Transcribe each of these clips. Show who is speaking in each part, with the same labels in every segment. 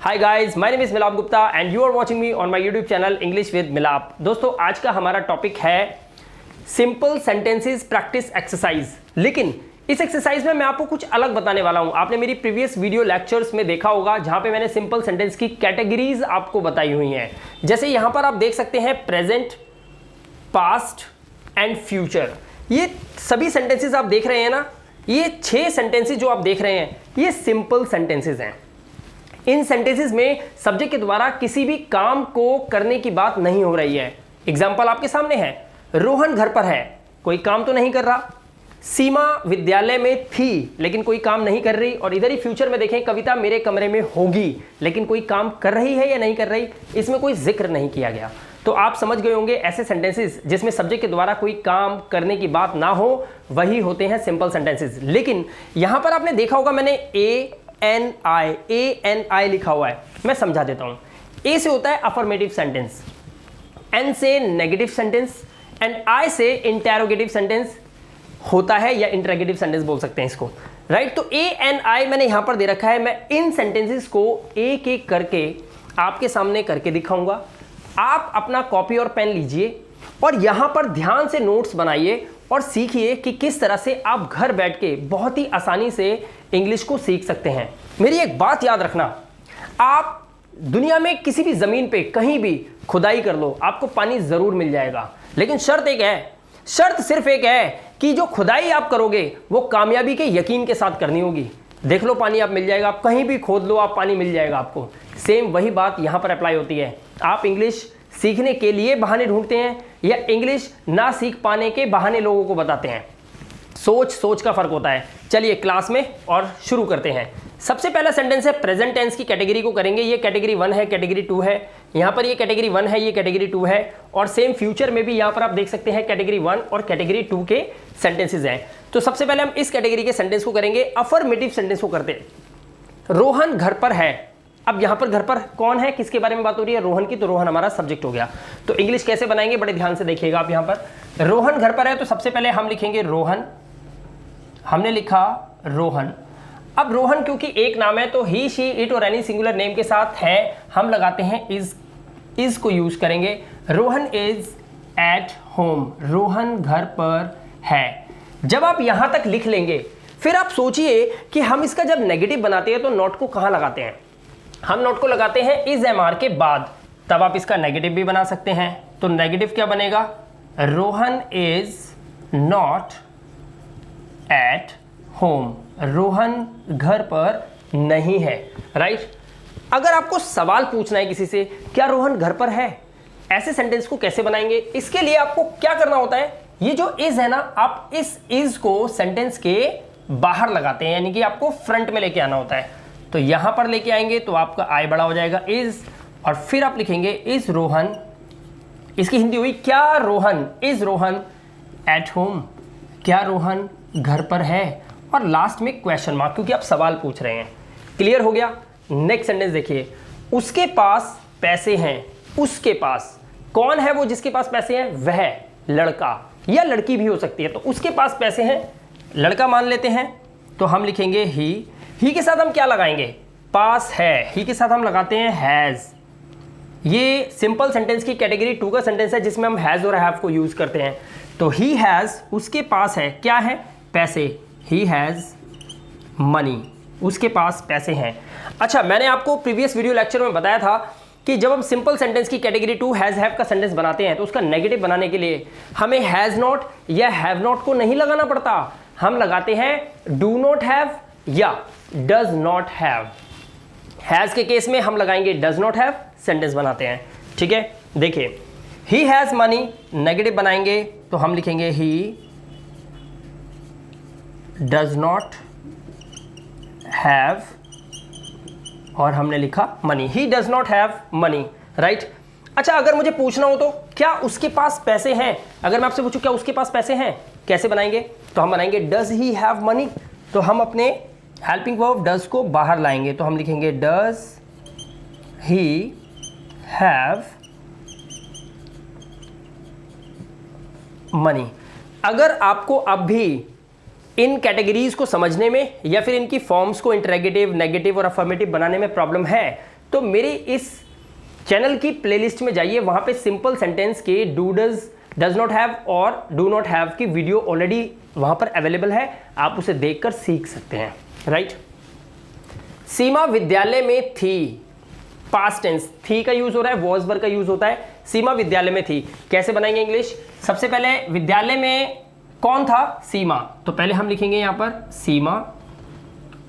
Speaker 1: Hi guys, my name is Milap Gupta and you are watching me on my YouTube channel English with Milap. दोस्तों, आज का हमारा topic है simple sentences practice exercise. लेकिन इस एक्सरसाइज में मैं आपको कुछ अलग बताने वाला हूं। आपने मेरी प्रीवियस वीडियो लेक्चर्स में देखा होगा जहां पे मैंने सिंपल सेंटेंस की कैटेगरीज आपको बताई हुई हैं। जैसे यहां पर आप देख सकते हैं प्रेजेंट, पास्ट एंड फ्यूचर। ये सभी सेंटेंसेस आप देख रहे हैं ना, ये 6 सेंटेंसेस जो आप देख रहे हैं ये सिंपल सेंटेंसेस हैं। इन सेंटेंसेस में सब्जेक्ट के द्वारा किसी भी काम को करने की बात नहीं हो रही है। एग्जाम्पल आपके सामने है, रोहन घर पर है, कोई काम तो नहीं कर रहा। सीमा विद्यालय में थी लेकिन कोई काम नहीं कर रही। और इधर ही फ्यूचर में देखें, कविता मेरे कमरे में होगी लेकिन कोई काम कर रही है या नहीं कर रही, इसमें कोई जिक्र नहीं किया गया। तो आप समझ गए होंगे ऐसे सेंटेंसेस जिसमें सब्जेक्ट के द्वारा कोई काम करने की बात ना हो वही होते हैं सिंपल सेंटेंसेस। लेकिन यहां पर आपने देखा होगा मैंने ए-एन-आई लिखा हुआ है। मैं समझा देता हूं। ए से होता है अफर्मेटिव सेंटेंस, एन से नेगेटिव सेंटेंस एंड आई से इंटेरोगेटिव सेंटेंस होता है या इंटरोगेटिव सेंटेंस बोल सकते हैं इसको, राइट। तो ए-एन-आई मैंने यहां पर दे रखा है। मैं इन सेंटेंसेस को एक एक करके आपके सामने करके दिखाऊंगा। आप अपना कॉपी और पेन लीजिए और यहां पर ध्यान से नोट्स बनाइए और सीखिए कि किस तरह से आप घर बैठ के बहुत ही आसानी से इंग्लिश को सीख सकते हैं। मेरी एक बात याद रखना, आप दुनिया में किसी भी जमीन पे कहीं भी खुदाई कर लो, आपको पानी जरूर मिल जाएगा। लेकिन शर्त एक है, शर्त सिर्फ एक है कि जो खुदाई आप करोगे वो कामयाबी के यकीन के साथ करनी होगी। देख लो पानी आप मिल जाएगा, आप कहीं भी खोद लो आप पानी मिल जाएगा आपको। सेम वही बात यहां पर अप्लाई होती है। आप इंग्लिश सीखने के लिए बहाने ढूंढते हैं या इंग्लिश ना सीख पाने के बहाने लोगों को बताते हैं। सोच का फर्क होता है। चलिए क्लास में और शुरू करते हैं। सबसे पहला सेंटेंस है प्रेजेंट टेंस की कैटेगरी को करेंगे। ये कैटेगरी 1 है, कैटेगरी 2 है। यहाँ पर ये कैटेगरी 1 है, ये कैटेगरी 2 है। और सेम फ्यूचर में भी यहाँ पर आप देख सकते हैं कैटेगरी 1 और कैटेगरी 2 के सेंटेंसेस हैं। तो सबसे पहले हम इस कैटेगरी के सेंटेंस को करेंगे। अफर्मेटिव सेंटेंस को करते हैं। रोहन घर पर है। अब यहाँ पर घर पर कौन है, किसके बारे में बात हो रही है? रोहन की। तो रोहन हमारा सब्जेक्ट हो गया। तो इंग्लिश कैसे बनाएंगे, बड़े ध्यान से देखिएगा आप। यहाँ पर रोहन घर पर है तो सबसे पहले हम लिखेंगे रोहन। हमने लिखा रोहन। अब रोहन क्योंकि एक नाम है तो ही, शी, इट और एनी सिंगुलर नेम के साथ है, हम लगाते हैं इज को यूज करेंगे। Rohan is at home. Rohan घर पर है। जब आप यहां तक लिख लेंगे फिर आप सोचिए कि हम इसका जब नेगेटिव बनाते हैं तो नॉट को कहां लगाते हैं? हम नॉट को लगाते हैं इज एम आर के बाद। तब आप इसका नेगेटिव भी बना सकते हैं। तो नेगेटिव क्या बनेगा? Rohan is not at home. Rohan घर पर नहीं है, राइट। अगर आपको सवाल पूछना है किसी से, क्या रोहन घर पर है, ऐसे सेंटेंस को कैसे बनाएंगे? इसके लिए आपको क्या करना होता है, ये जो इज है ना, आप इस इज को सेंटेंस के बाहर लगाते हैं, यानी कि आपको फ्रंट में लेके आना होता है। तो यहां पर लेके आएंगे तो आपका आई बड़ा हो जाएगा इज, और फिर आप लिखेंगे इज रोहन। इसकी हिंदी हुई क्या Rohan, is Rohan at home. क्या रोहन घर पर है? और लास्ट में क्वेश्चन मार्क, क्योंकि आप सवाल पूछ रहे हैं। क्लियर हो गया? नेक्स्ट सेंटेंस देखिए, उसके पास पैसे हैं। उसके पास कौन है? वो जिसके पास पैसे हैं वह लड़का या लड़की भी हो सकती है। तो उसके पास पैसे हैं, लड़का मान लेते हैं। तो हम लिखेंगे ही के साथ हम क्या लगाएंगे? पास है। ही के साथ हम लगाते हैं हैज। ये सिंपल सेंटेंस की कैटेगरी 2 का सेंटेंस है जिसमें हम हैज और हैव को यूज करते हैं। तो ही हैज, उसके पास है, क्या है? पैसे। He has money. उसके पास पैसे हैं। अच्छा, मैंने आपको प्रीवियस वीडियो लेक्चर में बताया था कि जब हम सिंपल सेंटेंस की कैटेगरी 2 हैज हैव का सेंटेंस बनाते हैं तो उसका नेगेटिव बनाने के लिए हमें हैज नॉट या हैव नॉट को नहीं लगाना पड़ता। हम लगाते हैं डू नॉट हैव या डज नॉट हैव। हैज के केस में हम लगाएंगे डज नॉट हैव, सेंटेंस बनाते हैं। ठीक है, देखिए ही हैज मनी, नेगेटिव बनाएंगे तो हम लिखेंगे ही डज नॉट हैव, और हमने लिखा money. He does not have money, right. अच्छा, अगर मुझे पूछना हो तो क्या उसके पास पैसे हैं, अगर मैं आपसे पूछूं क्या उसके पास पैसे हैं, कैसे बनाएंगे? तो हम बनाएंगे डज ही हैव मनी। तो हम अपने हेल्पिंग वर्ब डज को बाहर लाएंगे तो हम लिखेंगे डज ही हैव मनी। अगर आपको अब भी इन कैटेगरीज को समझने में या फिर इनकी फॉर्म्स को इंटरोगेटिव, नेगेटिव और अफर्मेटिव बनाने में प्रॉब्लम है तो मेरी इस चैनल की प्लेलिस्ट में जाइए, वहाँ पे सिंपल सेंटेंस के डू डज नॉट हैव और डू नॉट हैव की वीडियो ऑलरेडी वहाँ पर अवेलेबल है, आप उसे देखकर सीख सकते हैं, राइट। सीमा विद्यालय में थी, पास्ट टेंस, थी का यूज हो रहा है, वॉज वर्ब का यूज होता है। सीमा विद्यालय में थी, कैसे बनाएंगे इंग्लिश? सबसे पहले विद्यालय में कौन था? सीमा, तो पहले हम लिखेंगे यहाँ पर सीमा,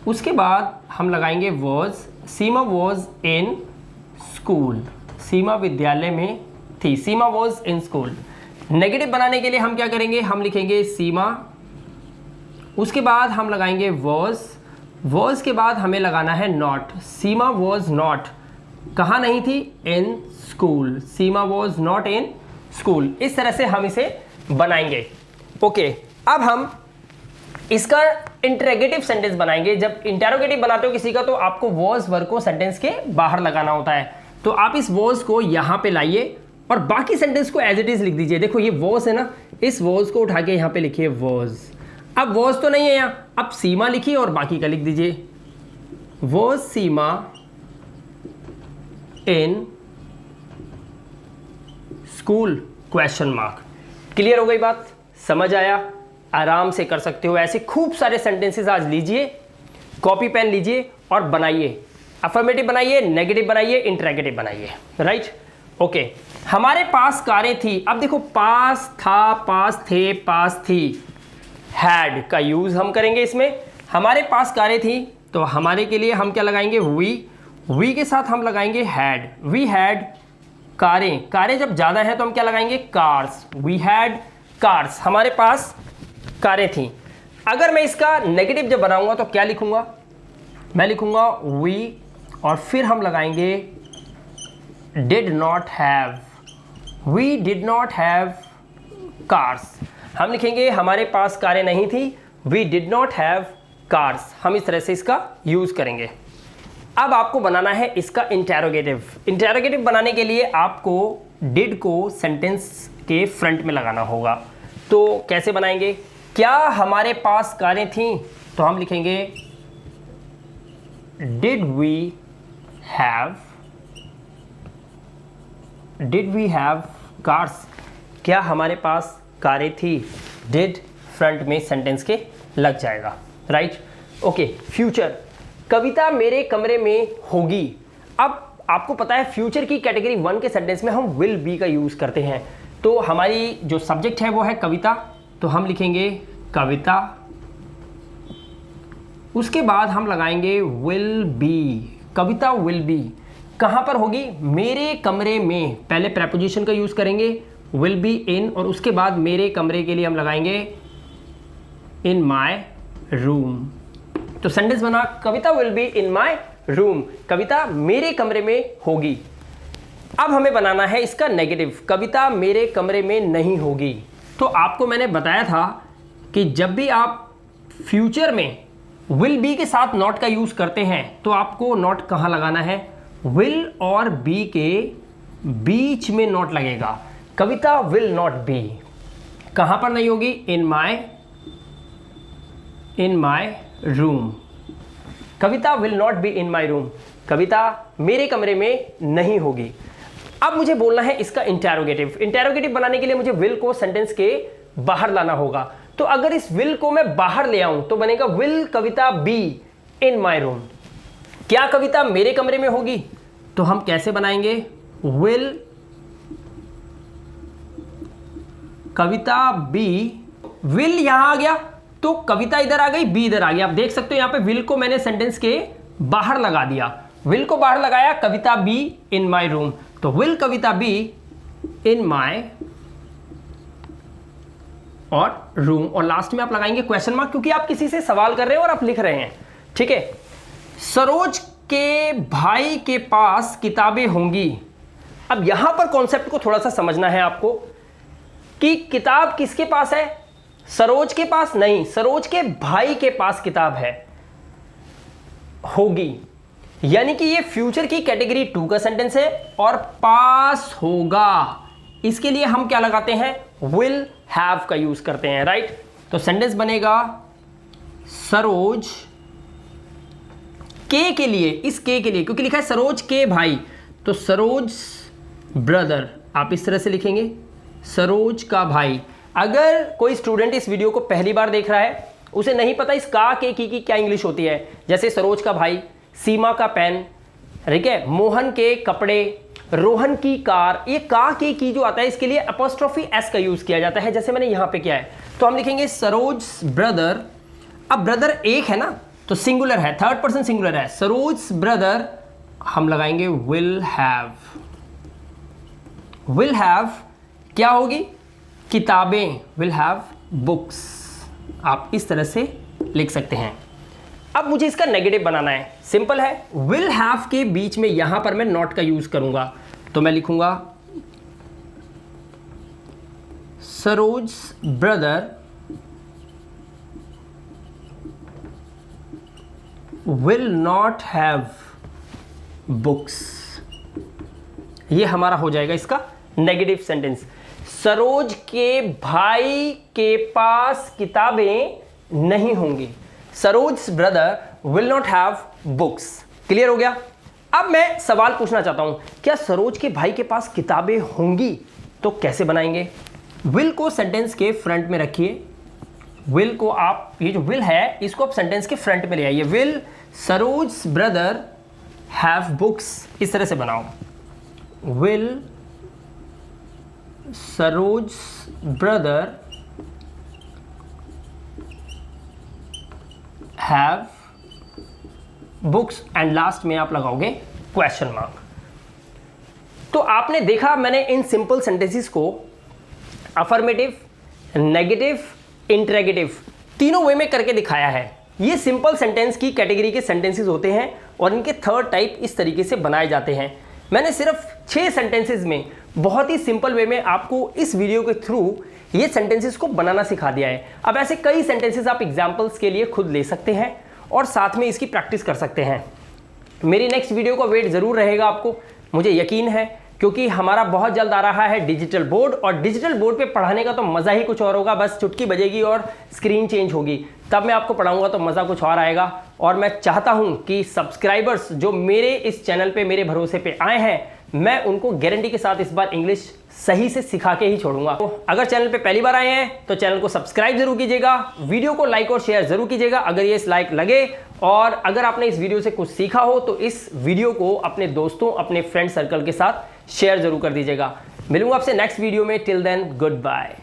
Speaker 1: उसके बाद हम लगाएंगे was, Seema was in school, Seema विद्यालय में थी, Seema was in school. Negative बनाने के लिए हम क्या करेंगे? हम लिखेंगे सीमा, उसके बाद हम लगाएंगे वॉज, वॉज के बाद हमें लगाना है नॉट, सीमा वॉज नॉट, कहाँ नहीं थी? इन school, Seema was not in school. इस तरह से हम इसे बनाएंगे। ओके, अब हम इसका इंटरोगेटिव सेंटेंस बनाएंगे। जब इंटरोगेटिव बनाते हो किसी का, तो आपको वॉज वर्ब को सेंटेंस के बाहर लगाना होता है। तो आप इस वॉज को यहाँ पे लाइए और बाकी सेंटेंस को एज इट इज लिख दीजिए। देखो ये वॉज है ना, इस वॉज को उठा के यहाँ पे लिखिए वॉज। अब वॉज तो नहीं है यहाँ, अब सीमा लिखिए और बाकी का लिख दीजिए, was Seema in school question mark. Clear हो गई बात? समझ आया? आराम से कर सकते हो। ऐसे खूब सारे सेंटेंसेस आज लीजिए, कॉपी पेन लीजिए और बनाइए। अफर्मेटिव बनाइए, नेगेटिव बनाइए, इंटरोगेटिव बनाइए, राइट। ओके, हमारे पास कारें थी। अब देखो पास था, पास थे, पास थी, हैड का यूज हम करेंगे इसमें। हमारे पास कारें थी, तो हमारे के लिए हम क्या लगाएंगे? वी के साथ हम लगाएंगे हैड, वी हैड कारें, कारें जब ज़्यादा है तो हम क्या लगाएंगे? कार्स, वी हैड कार्स, हमारे पास कारें थी। अगर मैं इसका नेगेटिव जब बनाऊंगा तो क्या लिखूंगा? मैं लिखूंगा वी और फिर हम लगाएंगे did not have, we did not have cars. हम लिखेंगे हमारे पास कारें नहीं थी, we did not have cars. हम इस तरह से इसका यूज करेंगे। अब आपको बनाना है इसका इंटरोगेटिव। इंटरोगेटिव बनाने के लिए आपको डिड को सेंटेंस के फ्रंट में लगाना होगा। तो कैसे बनाएंगे? क्या हमारे पास कारें थीं? तो हम लिखेंगे डिड वी हैव कार्स, क्या हमारे पास कारें थी? डिड फ्रंट में सेंटेंस के लग जाएगा, राइट। ओके, फ्यूचर, कविता मेरे कमरे में होगी। अब आपको पता है फ्यूचर की कैटेगरी 1 के सेंटेंस में हम विल बी का यूज करते हैं। तो हमारी जो सब्जेक्ट है वो है कविता, तो हम लिखेंगे कविता, उसके बाद हम लगाएंगे will be, Kavita will B कहाँ पर होगी? मेरे कमरे में। पहले प्रेपोजिशन का यूज करेंगे विल बी इन, और उसके बाद मेरे कमरे के लिए हम लगाएंगे इन माई रूम। तो सेंटेंस बना Kavita will be in my room, Kavita मेरे कमरे में होगी। अब हमें बनाना है इसका नेगेटिव, कविता मेरे कमरे में नहीं होगी। तो आपको मैंने बताया था कि जब भी आप फ्यूचर में विल बी के साथ नॉट का यूज करते हैं तो आपको नॉट कहाँ लगाना है? विल और बी के बीच में नॉट लगेगा। कविता विल नॉट बी, कहाँ पर नहीं होगी? In my room, Kavita will not be in my room, Kavita मेरे कमरे में नहीं होगी। अब मुझे बोलना है इसका इंटरोगेटिव। इंटरोगेटिव बनाने के लिए मुझे विल को सेंटेंस के बाहर लाना होगा। तो अगर इस विल को मैं बाहर ले आऊं तो बनेगा will Kavita B in my room, क्या कविता मेरे कमरे में होगी? तो हम कैसे बनाएंगे? विल कविता बी, विल यहां आ गया तो कविता इधर आ गई, बी इधर आ गया। आप देख सकते हो यहां पे विल को मैंने सेंटेंस के बाहर लगा दिया, विल को बाहर लगाया, कविता बी इन माई रूम। तो विल कविता बी इन माई और रूम, और लास्ट में आप लगाएंगे क्वेश्चन मार्क, क्योंकि आप किसी से सवाल कर रहे हो और आप लिख रहे हैं, ठीक है। सरोज के भाई के पास किताबें होंगी। अब यहां पर कॉन्सेप्ट को थोड़ा सा समझना है आपको कि किताब किसके पास है? सरोज के पास नहीं, सरोज के भाई के पास किताब है, होगी, यानी कि ये फ्यूचर की कैटेगरी 2 का सेंटेंस है और पास होगा। इसके लिए हम क्या लगाते हैं? विल हैव का यूज करते हैं, राइट। तो सेंटेंस बनेगा सरोज के लिए, इस के लिए, क्योंकि लिखा है सरोज के भाई, तो सरोज ब्रदर आप इस तरह से लिखेंगे, सरोज का भाई। अगर कोई स्टूडेंट इस वीडियो को पहली बार देख रहा है, उसे नहीं पता इस का के की क्या इंग्लिश होती है, जैसे सरोज का भाई, सीमा का पेन, ठीक है, मोहन के कपड़े, रोहन की कार, ये का के की जो आता है इसके लिए अपॉस्ट्रोफी एस का यूज किया जाता है, जैसे मैंने यहां पे किया है। तो हम लिखेंगे सरोज ब्रदर। अब ब्रदर एक है ना, तो सिंगुलर है, थर्ड पर्सन सिंगुलर है, सरोज ब्रदर हम लगाएंगे विल हैव। विल हैव क्या होगी, किताबें, विल हैव बुक्स, आप इस तरह से लिख सकते हैं। अब मुझे इसका नेगेटिव बनाना है, सिंपल है, विल हैव के बीच में यहां पर मैं नॉट का यूज करूंगा, तो मैं लिखूंगा Saroj brother will not have books. ये हमारा हो जाएगा इसका नेगेटिव सेंटेंस। सरोज के भाई के पास किताबें नहीं होंगी, Saroj brother will not have books. Clear हो गया। अब मैं सवाल पूछना चाहता हूं, क्या सरोज के भाई के पास किताबें होंगी, तो कैसे बनाएंगे। विल को सेंटेंस के फ्रंट में रखिए, विल को आप, ये जो विल है इसको आप सेंटेंस के फ्रंट में ले आइए, will Saroj brother have books, इस तरह से बनाओ, will Saroj brother have books, and last में आप लगाओगे क्वेश्चन मार्क। तो आपने देखा मैंने इन सिंपल सेंटेंसेस को अफर्मेटिव, नेगेटिव, इंटरेगेटिव तीनों वे में करके दिखाया है। ये सिंपल सेंटेंस की कैटेगरी के सेंटेंसेस होते हैं और इनके थर्ड टाइप इस तरीके से बनाए जाते हैं। मैंने सिर्फ 6 सेंटेंसेस में बहुत ही सिंपल वे में आपको इस वीडियो के थ्रू ये सेंटेंसेस को बनाना सिखा दिया है। अब ऐसे कई सेंटेंसेस आप एग्जांपल्स के लिए खुद ले सकते हैं और साथ में इसकी प्रैक्टिस कर सकते हैं। मेरी नेक्स्ट वीडियो का वेट ज़रूर रहेगा आपको, मुझे यकीन है, क्योंकि हमारा बहुत जल्द आ रहा है डिजिटल बोर्ड, और डिजिटल बोर्ड पे पढ़ाने का तो मज़ा ही कुछ और होगा। बस चुटकी बजेगी और स्क्रीन चेंज होगी, तब मैं आपको पढ़ाऊंगा तो मज़ा कुछ और आएगा। और मैं चाहता हूं कि सब्सक्राइबर्स जो मेरे इस चैनल पे मेरे भरोसे पे आए हैं, मैं उनको गारंटी के साथ इस बार इंग्लिश सही से सिखा के ही छोड़ूंगा। तो अगर चैनल पे पहली बार आए हैं तो चैनल को सब्सक्राइब जरूर कीजिएगा, वीडियो को लाइक और शेयर जरूर कीजिएगा अगर ये लाइक लगे, और अगर आपने इस वीडियो से कुछ सीखा हो तो इस वीडियो को अपने दोस्तों, अपने फ्रेंड सर्कल के साथ शेयर जरूर कर दीजिएगा। मिलूंगा आपसे नेक्स्ट वीडियो में, टिल देन गुड बाय।